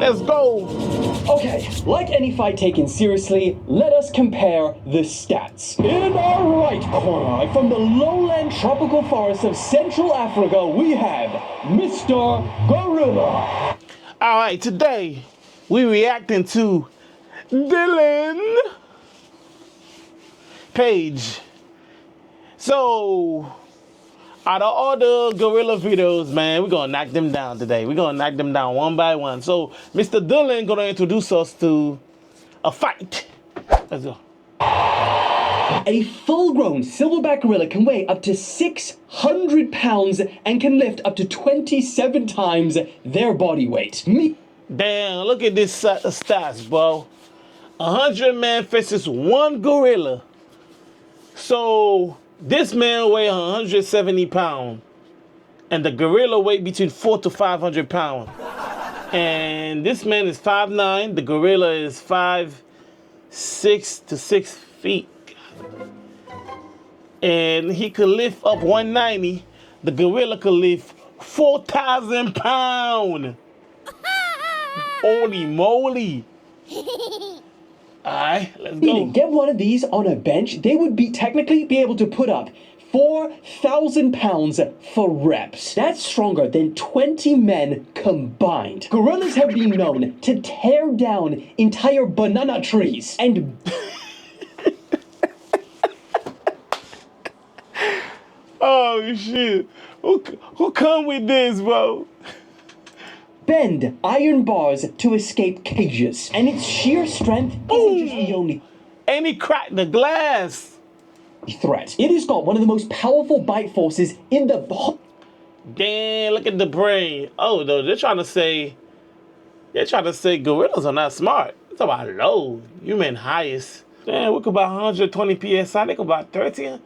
Let's go. Okay, like any fight taken seriously, let us compare the stats. In our right corner, from the lowland tropical forests of Central Africa, we have Mr. Gorilla. All right, today we reacting to Dylan Page. So, out of all the gorilla videos, man, we're gonna knock them down today. We're gonna knock them down one by one. So, Mr. Dylan gonna introduce us to a fight. Let's go. A full-grown silverback gorilla can weigh up to 600 pounds and can lift up to 27 times their body weight. Damn, look at this stats, bro. 100 man faces one gorilla. So, this man weighs 170 pounds, and the gorilla weighs between 400 to 500 pounds. And this man is 5'9", the gorilla is 5'6" to 6 feet. And he could lift up 190, the gorilla could lift 4,000 pounds. Holy moly. Alright, let's go. Get one of these on a bench, they would technically be able to put up 4,000 pounds for reps. That's stronger than 20 men combined. Gorillas have been known to tear down entire banana trees and oh shit. Who come with this, bro? bend iron bars to escape cages. And its sheer strength isn't just the only... And he cracked the glass. ...threat. It has got one of the most powerful bite forces in the... Damn, look at the brain. Oh, no, they're trying to say gorillas are not smart. It's about low. You meant highest. Damn, we could about 120 PSI. They could about 13.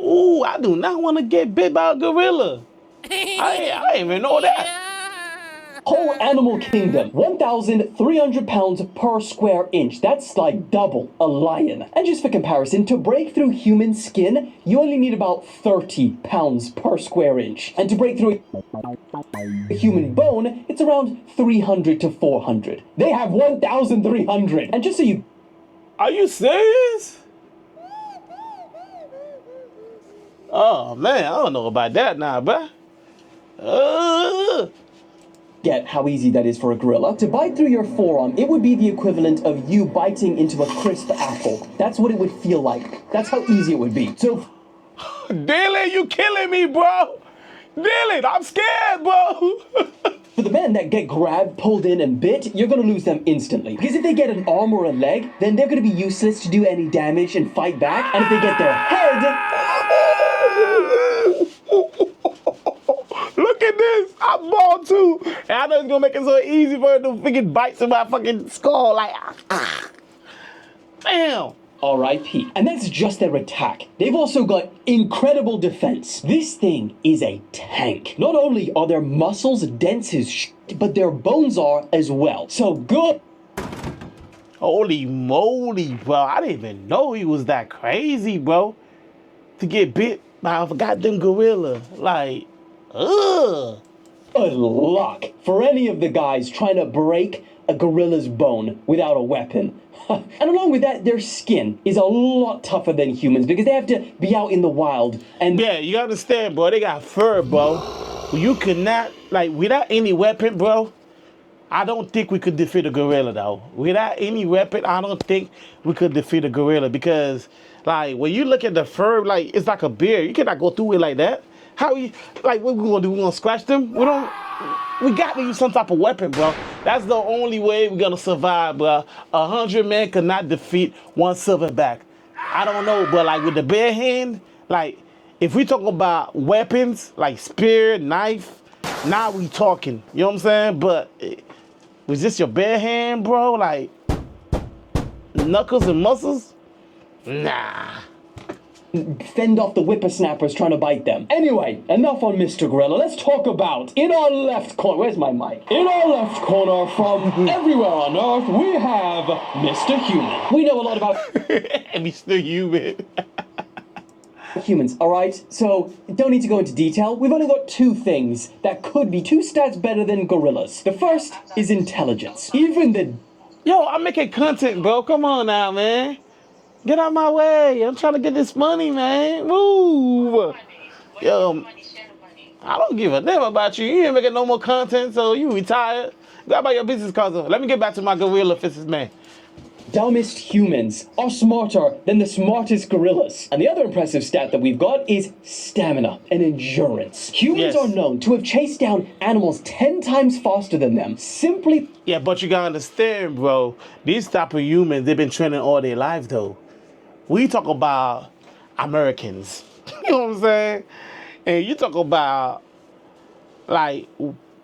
Ooh, I do not want to get bit by a gorilla. I didn't even know that. Whole animal kingdom, 1,300 pounds per square inch. That's like double a lion. And just for comparison, to break through human skin, you only need about 30 pounds per square inch. And to break through a human bone, it's around 300 to 400. They have 1,300. And just so you... Are you serious? Oh, man, I don't know about that now, bruh. Get how easy that is for a gorilla. To bite through your forearm, it would be the equivalent of you biting into a crisp apple. That's what it would feel like. That's how easy it would be. So... Dylan, you killing me, bro. Dylan, I'm scared, bro. For the men that get grabbed, pulled in, and bit, you're gonna lose them instantly. Because if they get an arm or a leg, then they're gonna be useless to do any damage and fight back. And if they get their head... Look at this. I'm bald too. And I know it's gonna make it so easy for her to freaking bite to my fucking skull. Like, Damn. R.I.P. And that's just their attack. They've also got incredible defense. This thing is a tank. Not only are their muscles dense as shit, but their bones are as well. So good. Holy moly, bro. I didn't even know he was that crazy, bro. To get bit by a goddamn gorilla. Like, ugh. Good luck for any of the guys trying to break a gorilla's bone without a weapon. And along with that, their skin is a lot tougher than humans because they have to be out in the wild and... Yeah, you understand, bro. They got fur, bro. You could not, like, without any weapon, bro, I don't think we could defeat a gorilla, though. Without any weapon, I don't think we could defeat a gorilla because, like, when you look at the fur, like, it's like a bear. You cannot go through it like that. How you, like, what we gonna do? We gonna scratch them? We got to use some type of weapon, bro. That's the only way we're gonna survive, bro. 100 men could not defeat one silverback. I don't know, but like with the bare hand, like if we talk about weapons, like spear, knife, now we talking. You know what I'm saying? But was this your bare hand, bro? Like knuckles and muscles? Nah. Fend off the whippersnappers trying to bite them. Anyway, enough on Mr. Gorilla. Let's talk about, in our left corner, where's my mic? In our left corner from everywhere on Earth, we have Mr. Human. We know a lot about... Mr. Human. humans, alright? So, don't need to go into detail. We've only got two things that could be two stats better than gorillas. The first is intelligence. Even the... Yo, I'm making content, bro. Come on now, man. Get out my way. I'm trying to get this money, man. Move. Yo, I don't give a damn about you. You ain't making no more content, so you retired. Go about your business, cause let me get back to my gorilla fishes, man. Dumbest humans are smarter than the smartest gorillas. And the other impressive stat that we've got is stamina and endurance. Humans are known to have chased down animals 10 times faster than them, simply... Yeah, but you gotta understand, bro. These type of humans, they've been training all their life, though. We talk about Americans. You know what I'm saying? And you talk about, like,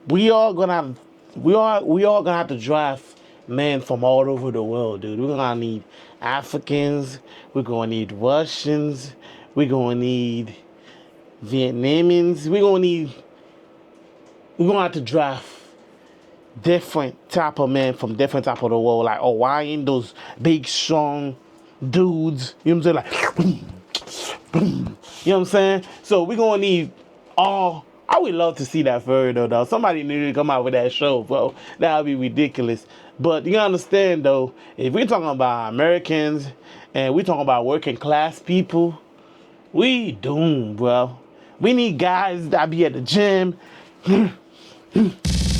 we all gonna have to drive men from all over the world, dude. We're gonna need Africans, we're gonna need Russians, we're gonna need Vietnamese, we're gonna have to drive different type of men from different type of the world, like Hawaiian, those big strong dudes, you know what I'm saying, like, you know what I'm saying? So we're gonna need all. I would love to see that further, though. Somebody need to come out with that show, bro. That would be ridiculous. But you understand, though, if we're talking about Americans and we're talking about working class people, we doomed, bro. We need guys that be at the gym. You know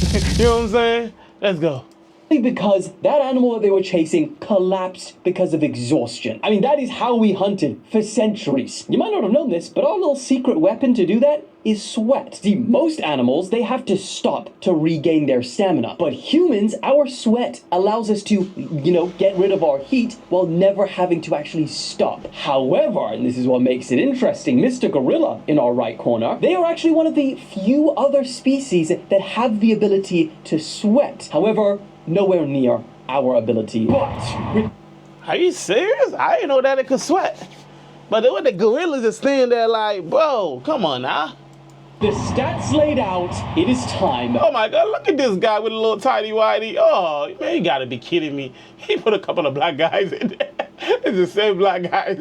what I'm saying? Let's go. Because that animal that they were chasing collapsed because of exhaustion. I mean, that is how we hunted for centuries. You might not have known this, but our little secret weapon to do that is sweat. See, most animals, they have to stop to regain their stamina. But humans, our sweat allows us to, get rid of our heat while never having to actually stop. However, and this is what makes it interesting, Mr. Gorilla in our right corner, they are actually one of the few other species that have the ability to sweat. However, nowhere near our ability. But are you serious? I didn't know that it could sweat. But then when the gorillas are standing there like, bro, come on now. The stats laid out, it is time. Oh my God, look at this guy with a little tiny whitey. Oh, man, you gotta be kidding me. He put a couple of black guys in there. It's the same black guys.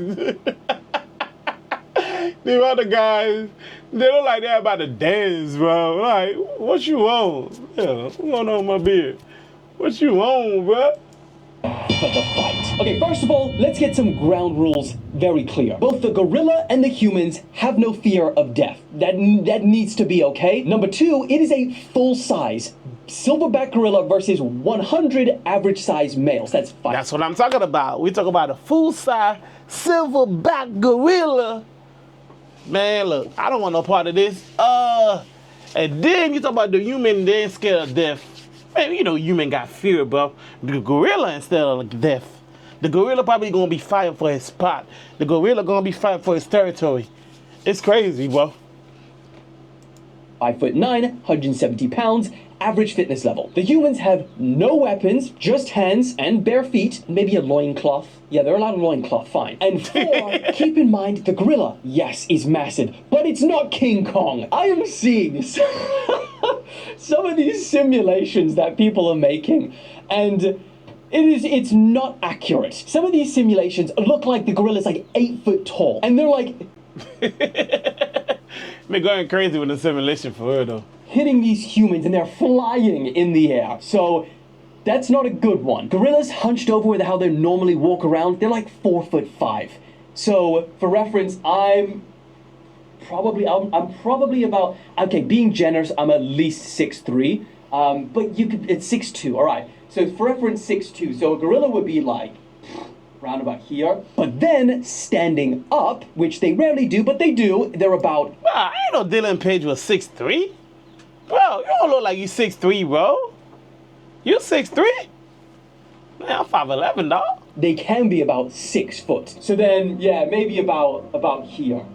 The other guys, they look like they're about to dance, bro. Like, what you on? Yeah, what's going on with my beard? What you on, bro? For the fight. Okay, first of all, let's get some ground rules very clear. Both the gorilla and the humans have no fear of death. That needs to be okay. Number two, it is a full-size silverback gorilla versus 100 average-size males. That's fight. That's what I'm talking about. We talk about a full-size silverback gorilla. Man, look, I don't want no part of this. And then you talk about the human, they ain't scared of death. Man, human got fear, bro. The gorilla instead of death. The gorilla probably gonna be fighting for his spot. The gorilla gonna be fighting for his territory. It's crazy, bro. 5'9", 170 pounds, average fitness level. The humans have no weapons, just hands and bare feet, maybe a loincloth. Yeah, they're allowed a loincloth, fine. And four, keep in mind, the gorilla, yes, is massive, but it's not King Kong. I am seeing some of these simulations that people are making, and it's not accurate. Some of these simulations look like the gorilla's like 8 foot tall, and they're like... Been going crazy with the simulation for her, though. Hitting these humans, and they're flying in the air, so... That's not a good one. Gorillas hunched over with how they normally walk around, they're like 4'5". So, for reference, I'm probably about, okay, being generous, I'm at least 6'3", but it's 6'2", all right. So, for reference, 6'2", so a gorilla would be like, round about here. But then, standing up, which they rarely do, but they do, they're about... Nah, I ain't no Dylan Page was 6'3". Bro, you don't look like you 6'3", bro. You 6'3"? Man, I'm 5'11", dog. They can be about 6 foot. So then, yeah, maybe about here,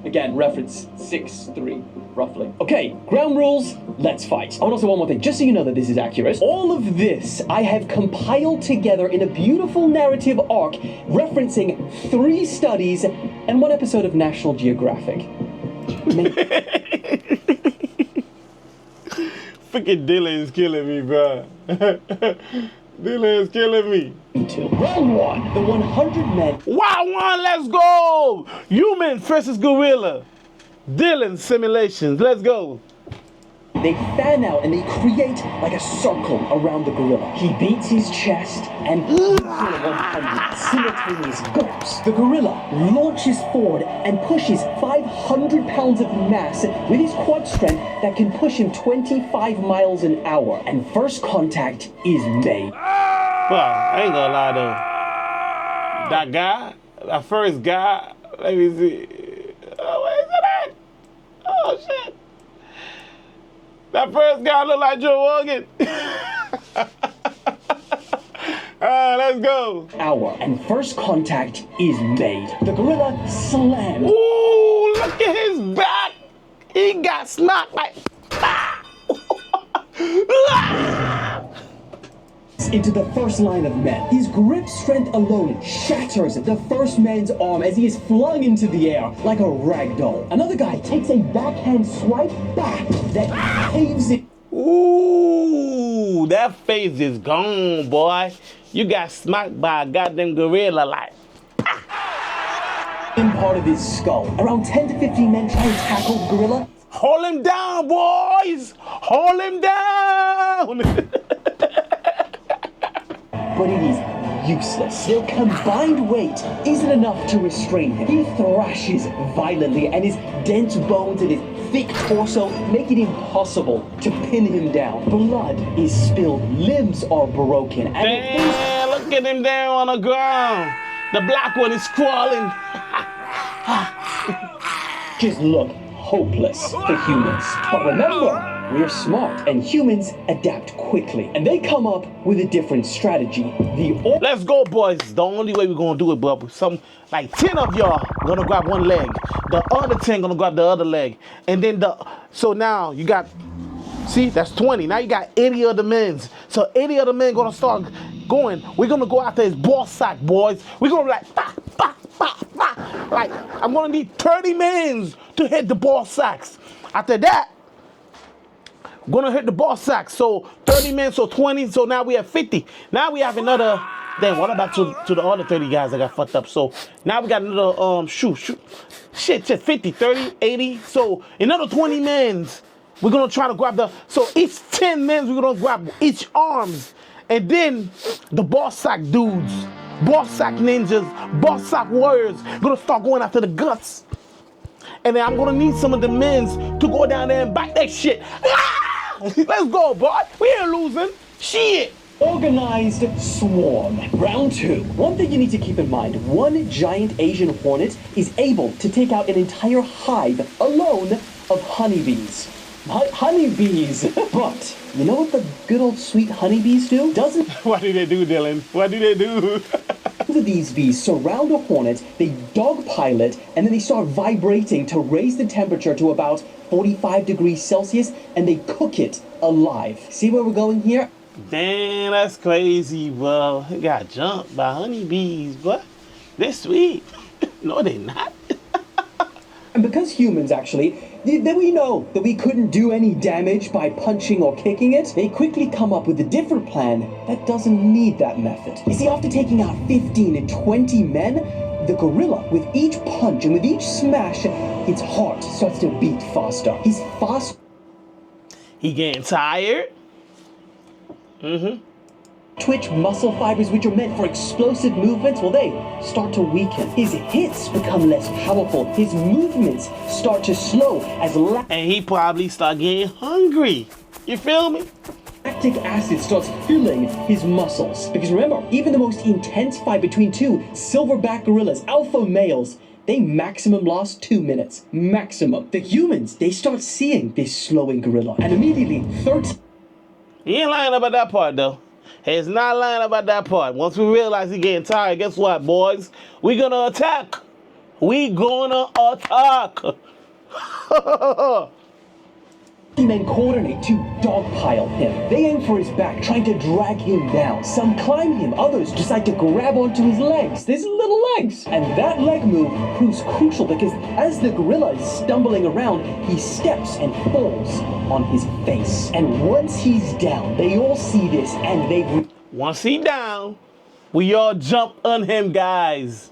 Again, reference 6'3", roughly. Okay, ground rules, let's fight. Oh, and also one more thing, just so you know that this is accurate. All of this I have compiled together in a beautiful narrative arc referencing 3 studies and 1 episode of National Geographic. Freaking Dylan is killing me, bro. Dylan is killing me. Round one, the 100 men. Round one, let's go. Human versus gorilla. Dylan simulations, let's go. They fan out and they create like a circle around the gorilla. He beats his chest and 100 simultaneous gulps. The gorilla launches forward and pushes 500 pounds of mass with his quad strength that can push him 25 miles an hour. And first contact is made. Well, I ain't gonna lie though. That guy, that first guy, let me see. Oh, where is it at? Oh, shit. That first guy look like Joe Rogan. Let's go. Hour and first contact is made. The gorilla slams. Ooh, look at his back. He got smacked like. Into the first line of men. His grip strength alone shatters the first man's arm as he is flung into the air like a rag doll. Another guy takes a backhand swipe back that caves it. Ooh, that face is gone, boy. You got smacked by a goddamn gorilla like. In part of his skull. Around 10 to 15 men try and tackle the gorilla. Hold him down, boys. Hold him down. But it is useless. Their combined weight isn't enough to restrain him. He thrashes violently, and his dense bones and his thick torso make it impossible to pin him down. Blood is spilled, limbs are broken, and damn, look at him there on the ground. The black one is crawling. just look hopeless for humans. But remember, we're smart, and humans adapt quickly. And they come up with a different strategy. Let's go, boys. The only way we're gonna do it, bro. Some like 10 of y'all gonna grab one leg. The other 10 gonna grab the other leg. And then so now you got, see, that's 20. Now you got 80 other men. So 80 other men gonna start going. We're gonna go after his ball sack, boys. We're gonna like, bah, bah, bah, bah. Like, I'm gonna need 30 men to hit the ball sacks. After that, gonna hit the ball sack. So 30 men, so 20. So now we have 50. Now we have another. Then what about to the other 30 guys that got fucked up? So now we got another shit, 50, 30, 80. So another 20 men. We're gonna try to grab so each 10 men we're gonna grab each arms, and then the ball sack dudes, ball sack ninjas, ball sack warriors gonna start going after the guts. And then I'm gonna need some of the men to go down there and back that shit. Ah! Let's go, boy. We ain't losing. Shit. Organized swarm. Round 2. One thing you need to keep in mind, one giant Asian hornet is able to take out an entire hive alone of honeybees. Honeybees. But you know what the good old sweet honeybees do? What do they do, Dylan? What do they do? These bees surround a hornet, they dogpile it, and then they start vibrating to raise the temperature to about 45 degrees Celsius, and they cook it alive. See where we're going here? Damn, that's crazy, bro. He got jumped by honeybees, but they're sweet. No, they're not. And because humans actually, then we know that we couldn't do any damage by punching or kicking it, they quickly come up with a different plan that doesn't need that method. You see, after taking out 15 and 20 men, the gorilla, with each punch and with each smash, its heart starts to beat faster. He's fast. He getting tired. Twitch muscle fibers, which are meant for explosive movements, well, they start to weaken. His hits become less powerful. His movements start to slow as and he probably start getting hungry. You feel me? Lactic acid starts filling his muscles. Because remember, even the most intense fight between two silverback gorillas, alpha males, they maximum last 2 minutes. Maximum. The humans, they start seeing this slowing gorilla. And immediately, 13... He ain't lying about that part, though. He's not lying about that part. Once we realize he's getting tired, guess what, boys? We gonna attack. We gonna attack. Men coordinate to dogpile him. They aim for his back, trying to drag him down. Some climb him, others decide to grab onto his legs. His little legs. And that leg move proves crucial because as the gorilla is stumbling around, he steps and falls on his face. And once he's down, they all see this and they... Once he down, we all jump on him, guys.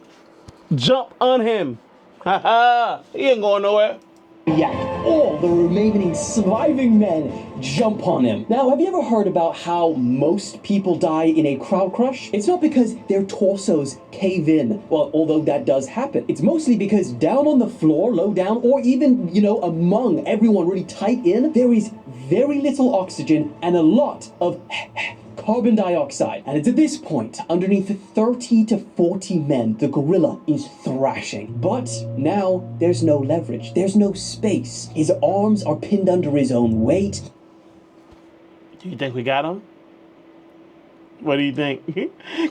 Jump on him. Haha, he ain't going nowhere. React. All the remaining surviving men jump on him. Now, have you ever heard about how most people die in a crowd crush? It's not because their torsos cave in. Well, although that does happen. It's mostly because down on the floor, low down, or even, among everyone really tight in, there is very little oxygen and a lot of carbon dioxide. And it's at this point, underneath 30 to 40 men, the gorilla is thrashing. But now there's no leverage. There's no space. His arms are pinned under his own weight. Do you think we got him? What do you think?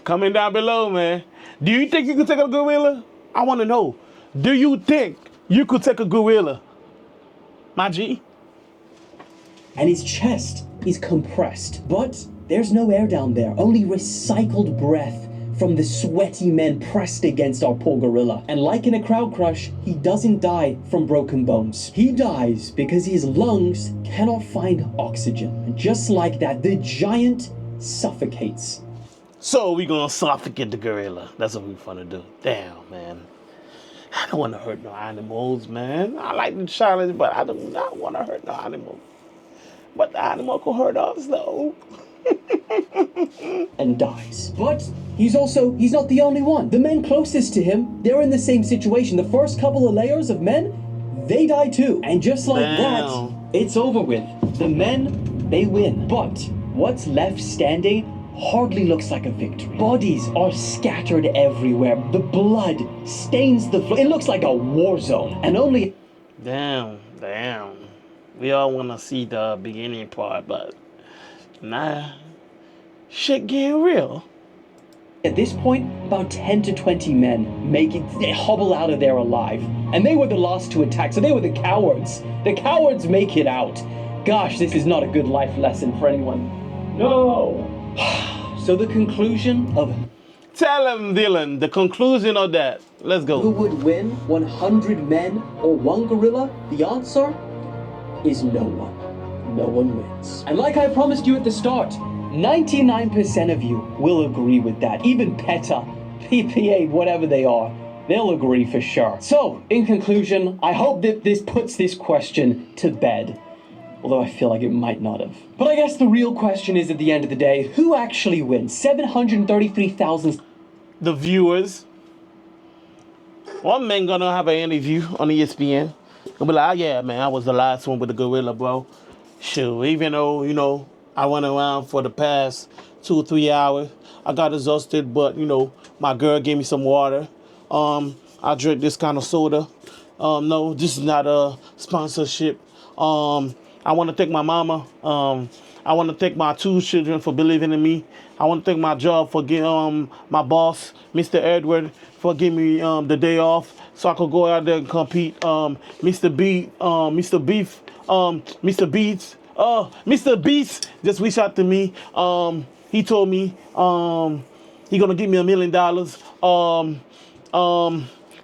Comment down below, man. Do you think you could take a gorilla? I want to know. Do you think you could take a gorilla? My G? And his chest is compressed. But there's no air down there, only recycled breath from the sweaty men pressed against our poor gorilla. And like in a crowd crush, he doesn't die from broken bones. He dies because his lungs cannot find oxygen. And just like that, the giant suffocates. So we gonna suffocate the gorilla. That's what we finna do. Damn, man. I don't want to hurt no animals, man. I like the challenge, but I do not want to hurt no animal. But the animal could hurt us, though. And dies. But he's not the only one. The men closest to him, they're in the same situation. The first couple of layers of men, they die too. And just like that, it's over with. The men, they win. But what's left standing hardly looks like a victory. Bodies are scattered everywhere. The blood stains the floor. It looks like a war zone. And only... Damn. We all want to see the beginning part, but nah. Shit getting real. At this point, about 10 to 20 men they hobble out of there alive. And they were the last to attack, so they were the cowards. The cowards make it out. Gosh, this is not a good life lesson for anyone. No! So the conclusion of... Tell him, Dylan, the conclusion of that. Let's go. Who would win, 100 men or one gorilla? The answer is no one. No one wins. And like I promised you at the start, 99% of you will agree with that. Even PETA, PPA, whatever they are, they'll agree for sure. So, in conclusion, I hope that this puts this question to bed. Although I feel like it might not have. But I guess the real question is, at the end of the day, who actually wins? 733,000... The viewers. One man gonna have an interview on ESPN. Gonna be like, oh yeah, man, I was the last one with the gorilla, bro. Sure, even though, I went around for the past 2 or 3 hours. I got exhausted, but, my girl gave me some water. I drink this kind of soda. No, this is not a sponsorship. I want to thank my mama. I want to thank my 2 children for believing in me. I want to thank my job for giving my boss, Mr. Edward, for giving me the day off so I could go out there and compete. Mr. Beast just reached out to me. He told me he gonna give me $1 million.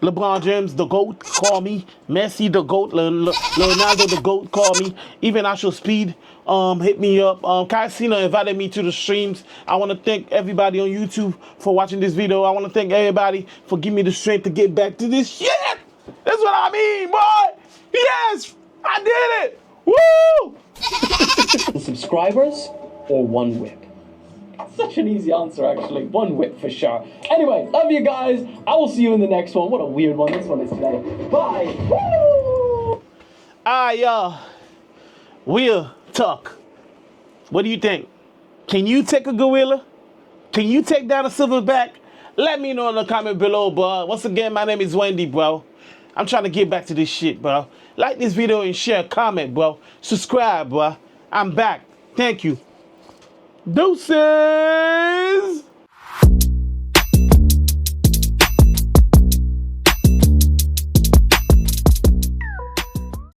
LeBron James, the GOAT, call me. Messi, the GOAT. Leonardo, the GOAT, call me. Even Actual Speed, hit me up. Casino invited me to the streams. I want to thank everybody on YouTube for watching this video. I want to thank everybody for giving me the strength to get back to this shit. That's what I mean, boy. Yes, I did it. Woo! Subscribers or 1 whip? Such an easy answer, actually. 1 whip for sure. Anyway, love you guys. I will see you in the next one. What a weird one this one is today. Bye. Woo! Y'all. We'll talk. What do you think? Can you take a gorilla? Can you take down a silverback? Let me know in the comment below, bro. Once again, my name is Wendy, bro. I'm trying to get back to this shit, bro. Like this video and share, comment, bro. Subscribe, bro. I'm back. Thank you. Deuces!